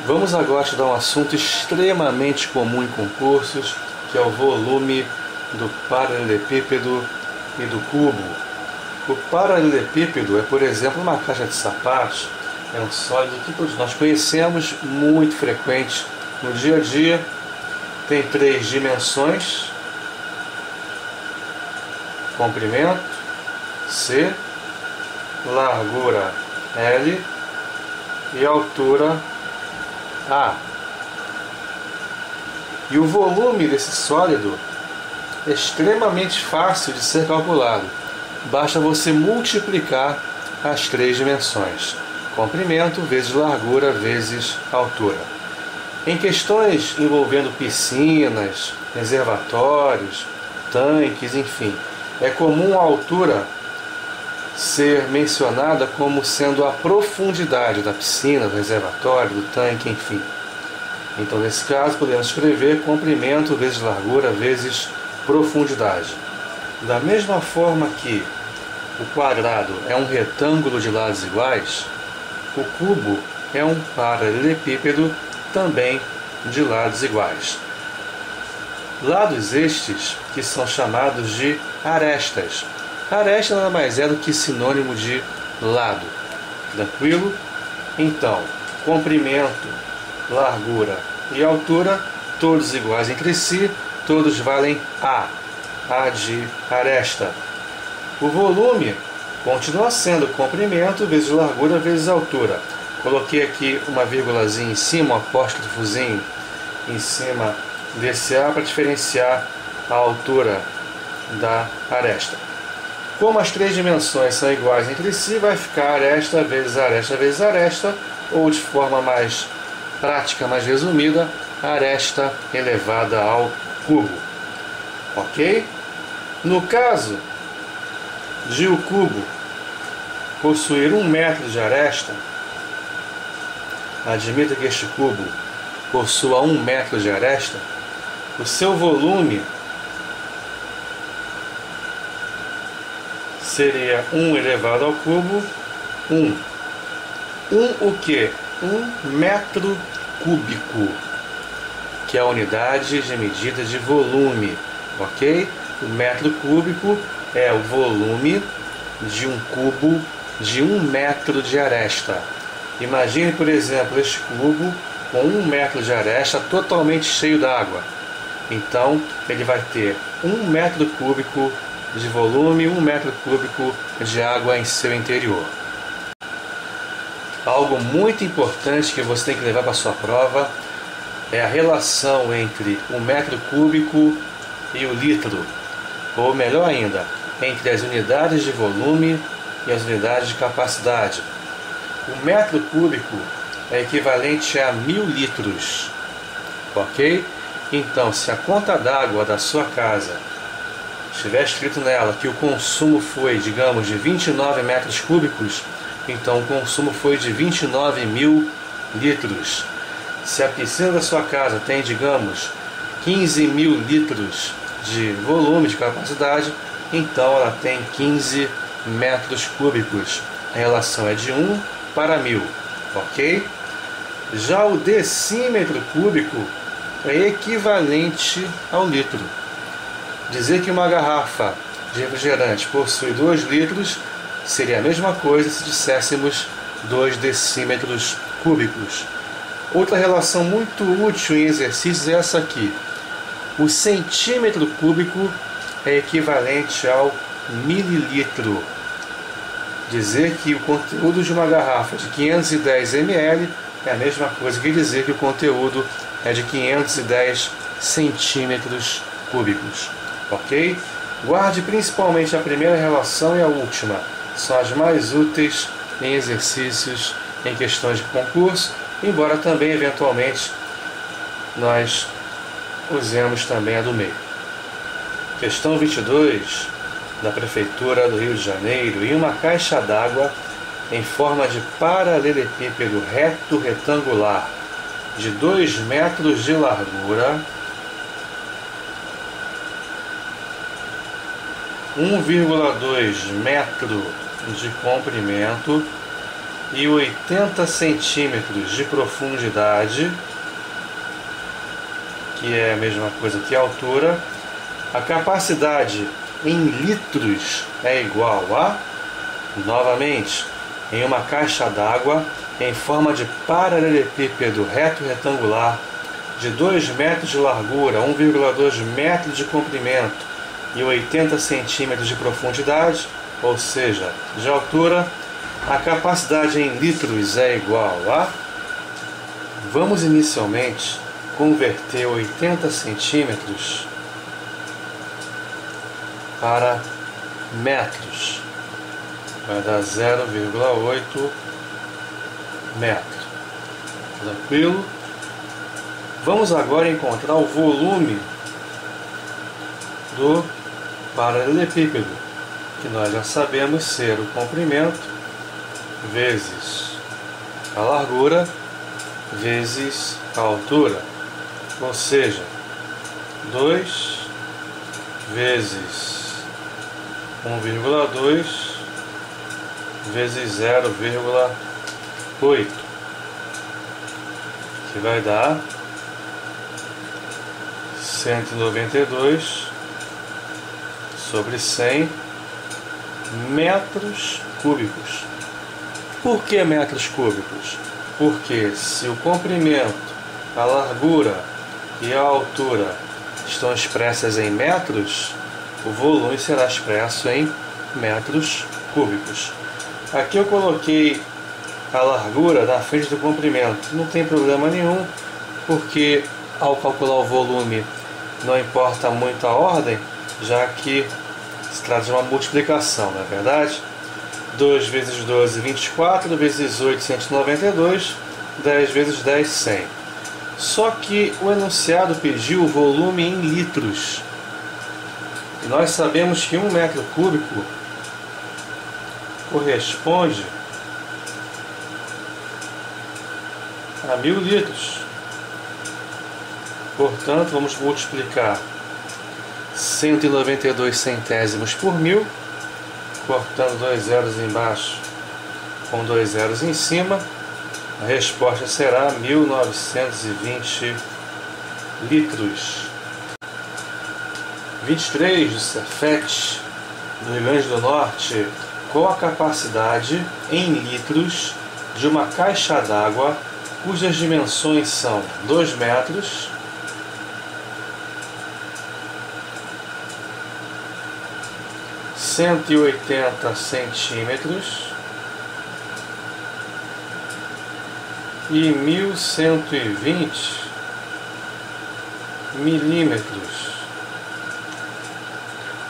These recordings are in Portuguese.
Vamos agora estudar um assunto extremamente comum em concursos, que é o volume do paralelepípedo e do cubo. O paralelepípedo é, por exemplo, uma caixa de sapatos, é um sólido que todos nós conhecemos, muito frequente no dia a dia, tem 3 dimensões, comprimento C, largura L e altura A. E o volume desse sólido é extremamente fácil de ser calculado. Basta você multiplicar as 3 dimensões. Comprimento vezes largura vezes altura. Em questões envolvendo piscinas, reservatórios, tanques, enfim, é comum a altura ser mencionada como sendo a profundidade da piscina, do reservatório, do tanque, enfim. Então, nesse caso, podemos escrever comprimento vezes largura vezes profundidade. Da mesma forma que o quadrado é um retângulo de lados iguais, o cubo é um paralelepípedo também de lados iguais. Lados estes que são chamados de arestas. Aresta nada mais é do que sinônimo de lado. Tranquilo? Então, comprimento, largura e altura, todos iguais entre si, todos valem A de aresta. O volume continua sendo comprimento vezes largura vezes altura. Coloquei aqui uma vírgulazinha em cima, um apóstrofozinho em cima desse A para diferenciar a altura da aresta. Como as 3 dimensões são iguais entre si, vai ficar aresta vezes aresta vezes aresta, ou de forma mais prática, mais resumida, aresta elevada ao cubo. Ok? No caso de o cubo possuir 1 metro de aresta, admita que este cubo possua 1 metro de aresta, o seu volume seria 1 elevado ao cubo 1. O que? 1 metro cúbico, que é a unidade de medida de volume, ok? O metro cúbico é o volume de um cubo de 1 metro de aresta. Imagine, por exemplo, este cubo com 1 metro de aresta totalmente cheio d'água. Então, ele vai ter 1 metro cúbico de volume, 1 metro cúbico de água em seu interior. Algo muito importante que você tem que levar para a sua prova é a relação entre o metro cúbico e o litro, ou melhor ainda, entre as unidades de volume e as unidades de capacidade. O metro cúbico é equivalente a 1000 litros, ok? Então, se a conta d'água da sua casa estiver escrito nela que o consumo foi, digamos, de 29 metros cúbicos, então o consumo foi de 29.000 litros. Se a piscina da sua casa tem, digamos, 15.000 litros de volume, de capacidade, então ela tem 15 metros cúbicos. A relação é de 1 para 1000, ok? Já o decímetro cúbico é equivalente ao litro. Dizer que uma garrafa de refrigerante possui 2 litros seria a mesma coisa se disséssemos 2 decímetros cúbicos. Outra relação muito útil em exercícios é essa aqui. O centímetro cúbico é equivalente ao mililitro. Dizer que o conteúdo de uma garrafa de 510 ml é a mesma coisa que dizer que o conteúdo é de 510 centímetros cúbicos. Ok? Guarde principalmente a primeira relação e a última. São as mais úteis em exercícios em questões de concurso, embora também eventualmente nós usemos também a do meio. Questão 22 da Prefeitura do Rio de Janeiro. Em uma caixa d'água em forma de paralelepípedo reto retangular de 2 metros de largura, 1,2 metro de comprimento e 80 centímetros de profundidade, que é a mesma coisa que a altura, a capacidade em litros é igual a, novamente, em uma caixa d'água em forma de paralelepípedo reto retangular de 2 metros de largura, 1,2 metros de comprimento e 80 centímetros de profundidade, ou seja, de altura, a capacidade em litros é igual a... Vamos inicialmente converter 80 centímetros para metros. Vai dar 0,8 metro. Tranquilo? Vamos agora encontrar o volume do paralelepípedo, que nós já sabemos ser o comprimento vezes a largura vezes a altura, ou seja, 2 vezes 1,2 vezes 0,8, que vai dar 192 sobre 100 metros cúbicos. Por que metros cúbicos? Porque se o comprimento, a largura e a altura estão expressas em metros, o volume será expresso em metros cúbicos. Aqui eu coloquei a largura na frente do comprimento. Não tem problema nenhum, porque ao calcular o volume não importa muito a ordem, já que se trata de uma multiplicação, não é verdade? 2 vezes 12, 24, vezes 8, 192, 10 vezes 10, 100. Só que o enunciado pediu o volume em litros. E nós sabemos que 1 metro cúbico corresponde a 1000 litros. Portanto, vamos multiplicar 192 centésimos por 1000, cortando 2 zeros embaixo com 2 zeros em cima. A resposta será 1920 litros. 23 do Cefet, do Rio Grande do Norte. Qual a capacidade em litros de uma caixa d'água cujas dimensões são 2 metros, 180 centímetros e 1120 milímetros?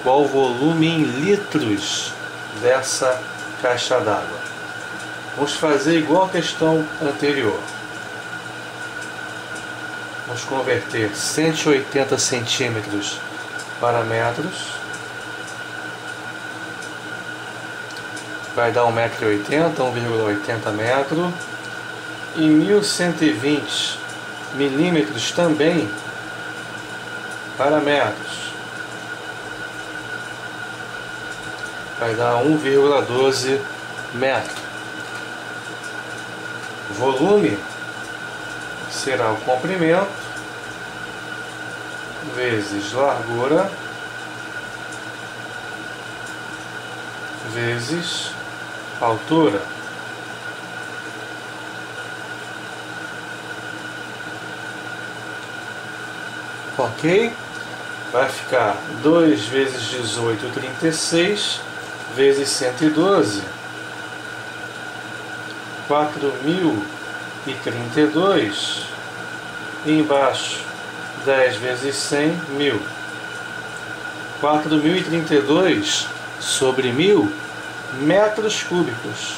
Qual o volume em litros dessa caixa d'água? Vamos fazer igual a questão anterior. Vamos converter 180 centímetros para metros. Vai dar 1,80 m, 1,80 metro. E 1120 milímetros também para metros. Vai dar 1,12 metro. Volume será o comprimento vezes largura vezes altura. Ok? Vai ficar 2 vezes 18, 36, vezes 112, 4032, e embaixo 10 vezes 100, 1000. 4032 sobre 1000 metros cúbicos.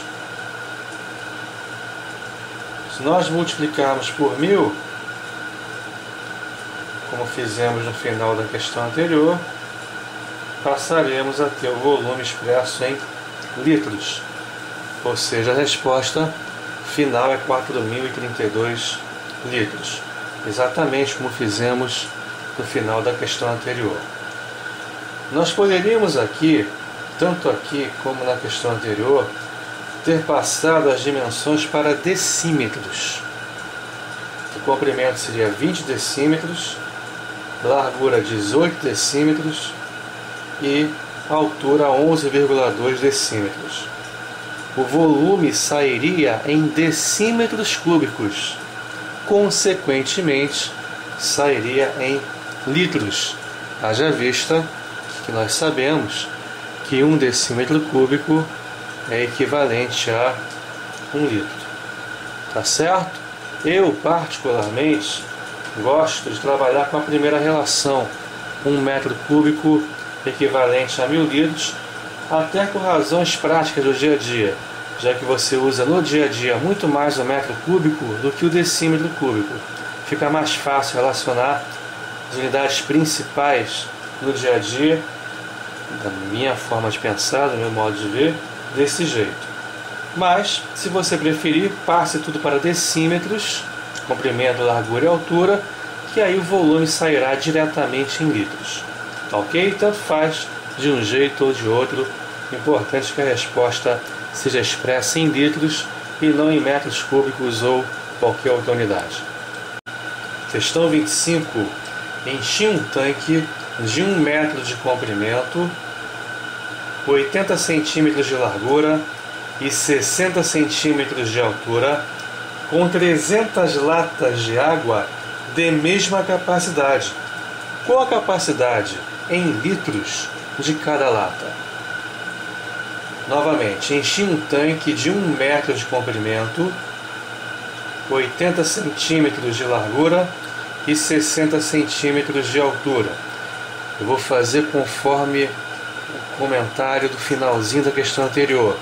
Se nós multiplicarmos por 1000, como fizemos no final da questão anterior, passaremos a ter o volume expresso em litros. Ou seja, a resposta final é 4032 litros. Exatamente como fizemos no final da questão anterior. Nós poderíamos aqui, tanto aqui como na questão anterior, ter passado as dimensões para decímetros. O comprimento seria 20 decímetros, largura 18 decímetros e altura 11,2 decímetros. O volume sairia em decímetros cúbicos, consequentemente sairia em litros, haja vista que nós sabemos que 1 decímetro cúbico é equivalente a 1 litro. Tá certo? Eu, particularmente, gosto de trabalhar com a primeira relação, 1 metro cúbico equivalente a 1000 litros, até por razões práticas do dia a dia, já que você usa no dia a dia muito mais o metro cúbico do que o decímetro cúbico. Fica mais fácil relacionar as unidades principais no dia a dia, da minha forma de pensar, do meu modo de ver, desse jeito. Mas, se você preferir, passe tudo para decímetros, comprimento, largura e altura, que aí o volume sairá diretamente em litros. Ok? Tanto faz de um jeito ou de outro, importante que a resposta seja expressa em litros e não em metros cúbicos ou qualquer outra unidade. Questão 25. Enchi um tanque de 1 metro de comprimento, 80 centímetros de largura e 60 centímetros de altura, com 300 latas de água de mesma capacidade. Qual a capacidade em litros de cada lata? Novamente, enchi um tanque de 1 metro de comprimento, 80 centímetros de largura e 60 centímetros de altura. Eu vou fazer conforme o comentário do finalzinho da questão anterior.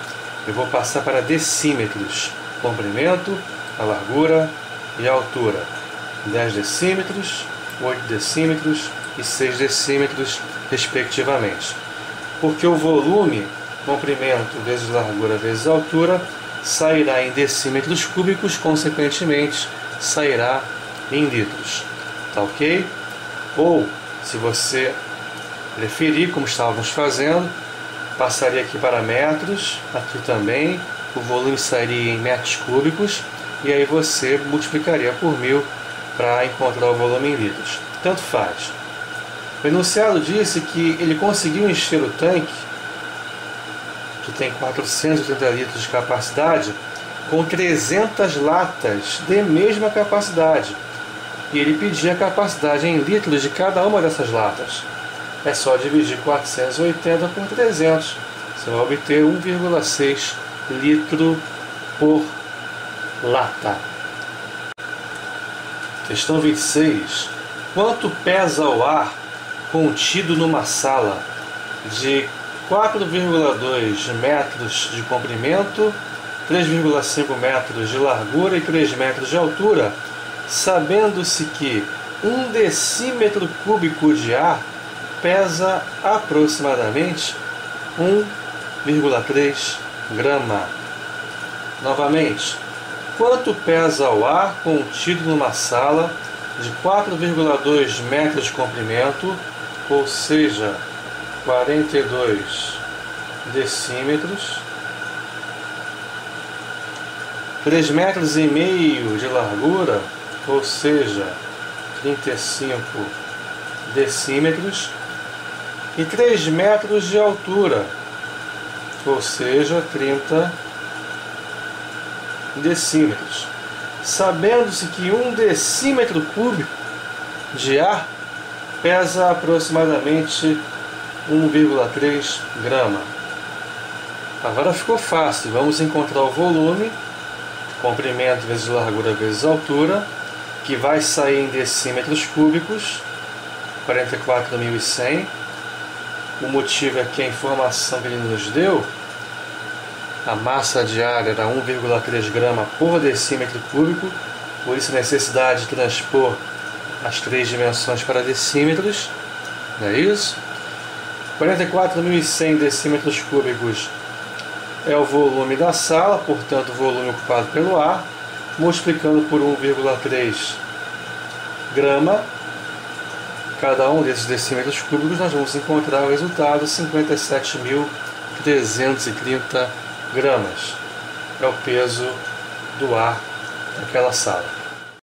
Eu vou passar para decímetros, comprimento, a largura e a altura. 10 decímetros, 8 decímetros e 6 decímetros, respectivamente. Porque o volume, comprimento vezes largura vezes altura, sairá em decímetros cúbicos, consequentemente sairá em litros. Tá ok? Ou, se você preferir, como estávamos fazendo, passaria aqui para metros, aqui também, o volume sairia em metros cúbicos, e aí você multiplicaria por 1000 para encontrar o volume em litros. Tanto faz. O enunciado disse que ele conseguiu encher o tanque, que tem 480 litros de capacidade, com 300 latas de mesma capacidade. E ele pedia a capacidade em litros de cada uma dessas latas. É só dividir 480 por 300. Você vai obter 1,6 litro por lata. Questão 26. Quanto pesa o ar contido numa sala de 4,2 metros de comprimento, 3,5 metros de largura e 3 metros de altura, sabendo-se que 1 decímetro cúbico de ar pesa aproximadamente 1,3 grama. Novamente, quanto pesa o ar contido numa sala de 4,2 metros de comprimento, ou seja, 42 decímetros, 3 metros e meio de largura, ou seja, 35 decímetros, e 3 metros de altura, ou seja, 30 decímetros. Sabendo-se que 1 decímetro cúbico de ar pesa aproximadamente 1,3 grama. Agora ficou fácil, vamos encontrar o volume, comprimento vezes largura vezes altura, que vai sair em decímetros cúbicos, 44.100. O motivo é que a informação que ele nos deu, a massa diária era 1,3 grama por decímetro cúbico, por isso a necessidade de transpor as 3 dimensões para decímetros, não é isso? 44.100 decímetros cúbicos é o volume da sala, portanto o volume ocupado pelo ar, multiplicando por 1,3 grama, cada um desses decímetros cúbicos, nós vamos encontrar o resultado, 57.330 gramas. é o peso do ar naquela sala.